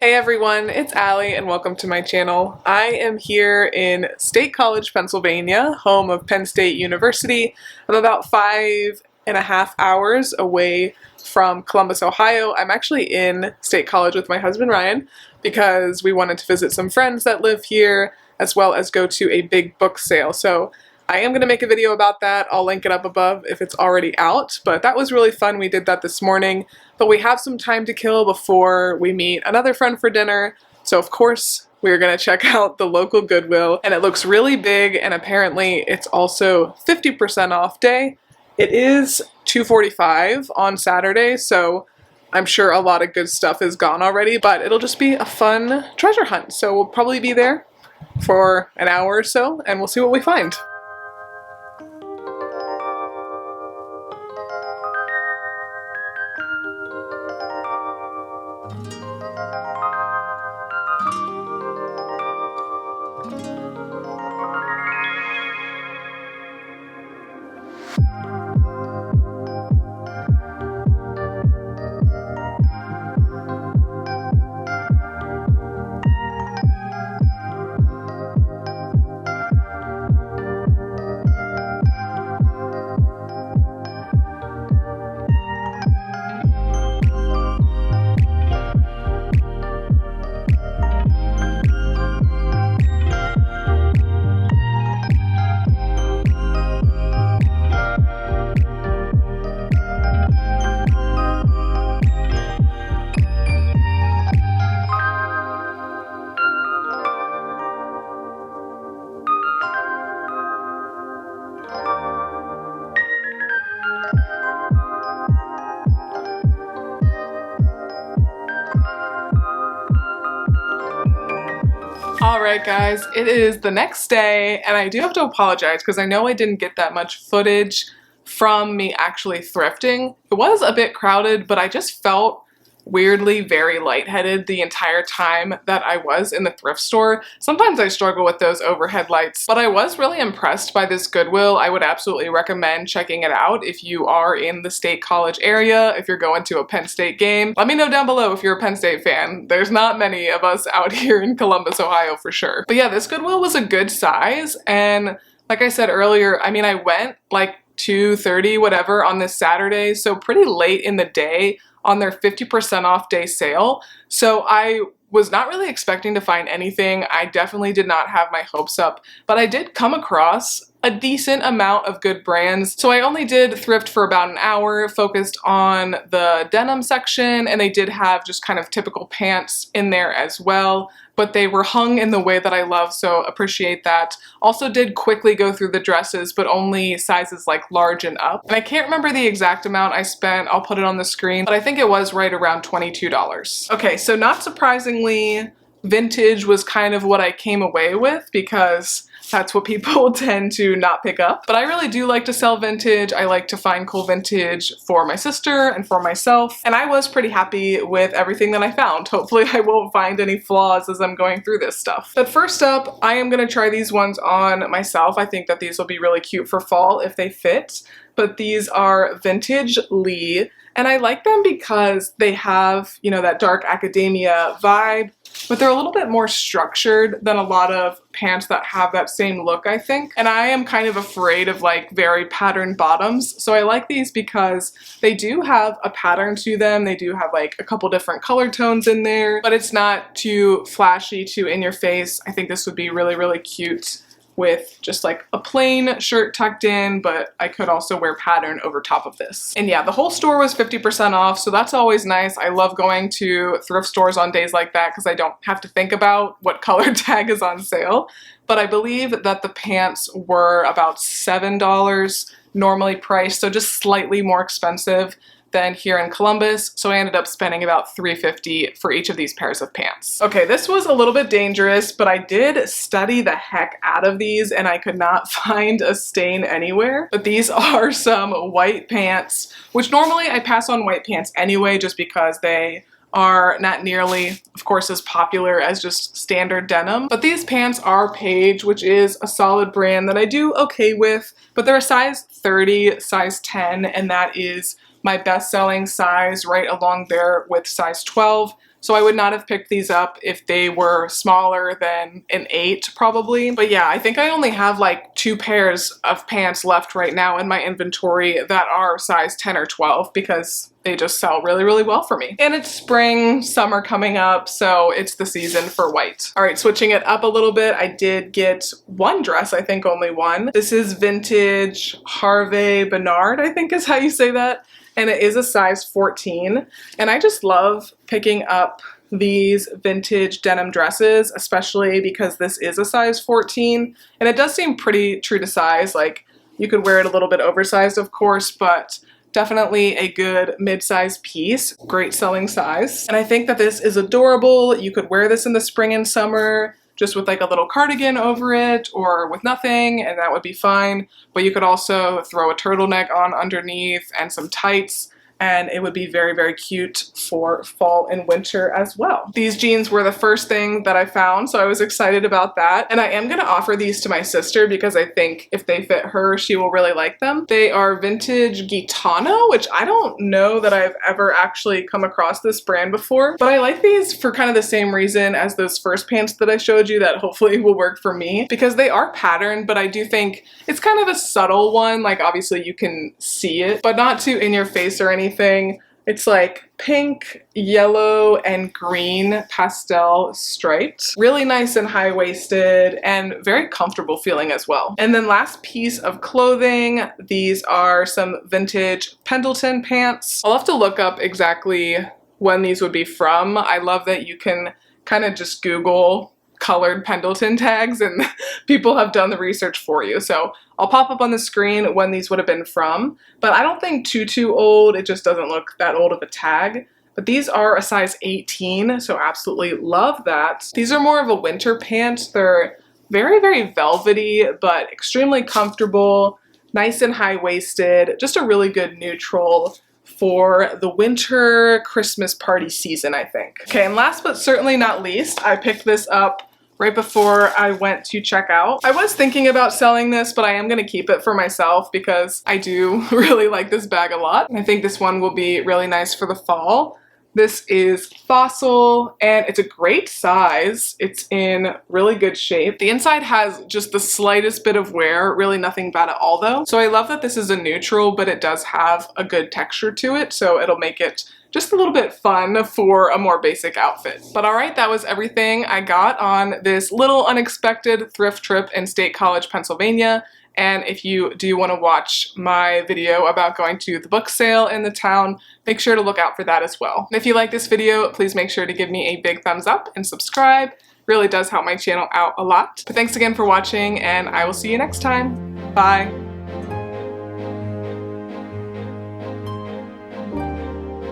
Hey everyone, it's Allie and welcome to my channel. I am here in State College, Pennsylvania, home of Penn State University. I'm about 5.5 hours away from Columbus, Ohio. I'm actually in State College with my husband Ryan because we wanted to visit some friends that live here as well as go to a big book sale. So I am going to make a video about that. I'll link it up above if it's already out, but that was really fun. We did that this morning, but we have some time to kill before we meet another friend for dinner. So of course, we're going to check out the local Goodwill, and it looks really big, and apparently it's also 50% off day. It is 2:45 on Saturday, so I'm sure a lot of good stuff is gone already, but it'll just be a fun treasure hunt. So we'll probably be there for an hour or so, and we'll see what we find. Alright guys, it is the next day, and I do have to apologize because I know I didn't get that much footage from me actually thrifting. It was a bit crowded, but I just felt weirdly very lightheaded the entire time that I was in the thrift store. Sometimes I struggle with those overhead lights, but I was really impressed by this Goodwill. I would absolutely recommend checking it out if you are in the State College area, if you're going to a Penn State game. Let me know down below if you're a Penn State fan. There's not many of us out here in Columbus, Ohio for sure. But yeah, this Goodwill was a good size, and like I said earlier, I mean, I went like 2:30 whatever on this Saturday, so pretty late in the day on their 50% off day sale. So I was not really expecting to find anything. I definitely did not have my hopes up, but I did come across a decent amount of good brands. So I only did thrift for about an hour, focused on the denim section, and they did have just kind of typical pants in there as well, but they were hung in the way that I love, so appreciate that. Also did quickly go through the dresses, but only sizes like large and up. And I can't remember the exact amount I spent, I'll put it on the screen, but I think it was right around $22. Okay, so not surprisingly, vintage was kind of what I came away with because that's what people tend to not pick up. But I really do like to sell vintage. I like to find cool vintage for my sister and for myself. And I was pretty happy with everything that I found. Hopefully I won't find any flaws as I'm going through this stuff. But first up, I am gonna try these ones on myself. I think that these will be really cute for fall if they fit. But these are vintage Lee. And I like them because they have, you know, that dark academia vibe, but they're a little bit more structured than a lot of pants that have that same look, I think. And I am kind of afraid of like very patterned bottoms. So I like these because they do have a pattern to them. They do have like a couple different color tones in there, but it's not too flashy, too in your face. I think this would be really, really cute with just like a plain shirt tucked in, but I could also wear pattern over top of this. And yeah, the whole store was 50% off, so that's always nice. I love going to thrift stores on days like that because I don't have to think about what color tag is on sale. But I believe that the pants were about $7 normally priced, so just slightly more expensive than here in Columbus, so I ended up spending about $3.50 for each of these pairs of pants. Okay, this was a little bit dangerous, but I did study the heck out of these and I could not find a stain anywhere. But these are some white pants, which normally I pass on white pants anyway just because they are not nearly, of course, as popular as just standard denim. But these pants are Paige, which is a solid brand that I do okay with, but they're a size 30, size 10, and that is my best-selling size right along there with size 12. So I would not have picked these up if they were smaller than an 8 probably. But yeah, I think I only have like 2 pairs of pants left right now in my inventory that are size 10 or 12 because they just sell really, really well for me. And it's spring, summer coming up, so it's the season for white. All right, switching it up a little bit, I did get one dress, I think only one. This is vintage Harvey Bernard, I think is how you say that. And it is a size 14. And I just love picking up these vintage denim dresses, especially because this is a size 14. And it does seem pretty true to size. Like, you could wear it a little bit oversized, of course, but definitely a good mid-size piece, great selling size. And I think that this is adorable. You could wear this in the spring and summer just with like a little cardigan over it or with nothing, and that would be fine. But you could also throw a turtleneck on underneath and some tights, and it would be very, very cute for fall and winter as well. These jeans were the first thing that I found, so I was excited about that. And I am gonna offer these to my sister because I think if they fit her, she will really like them. They are vintage Gitano, which I don't know that I've ever actually come across this brand before, but I like these for kind of the same reason as those first pants that I showed you that hopefully will work for me, because they are patterned, but I do think it's kind of a subtle one. Like, obviously you can see it, but not too in your face or anything. It's like pink, yellow, and green pastel striped. Really nice and high-waisted and very comfortable feeling as well. And then last piece of clothing, these are some vintage Pendleton pants. I'll have to look up exactly when these would be from. I love that you can kind of just Google colored Pendleton tags and people have done the research for you. So I'll pop up on the screen when these would have been from, but I don't think too old. It just doesn't look that old of a tag. But these are a size 18, so absolutely love that. These are more of a winter pant. They're very, very velvety, but extremely comfortable, nice and high-waisted, just a really good neutral for the winter Christmas party season, I think. Okay, and last but certainly not least, I picked this up right before I went to check out. I was thinking about selling this, but I am gonna keep it for myself because I do really like this bag a lot. I think this one will be really nice for the fall. This is Fossil, and it's a great size. It's in really good shape. The inside has just the slightest bit of wear, really nothing bad at all though. So I love that this is a neutral, but it does have a good texture to it, so it'll make it just a little bit fun for a more basic outfit. But all right, that was everything I got on this little unexpected thrift trip in State College, Pennsylvania. And if you do want to watch my video about going to the book sale in the town, make sure to look out for that as well. And if you like this video, please make sure to give me a big thumbs up and subscribe. It really does help my channel out a lot. But thanks again for watching, and I will see you next time. Bye.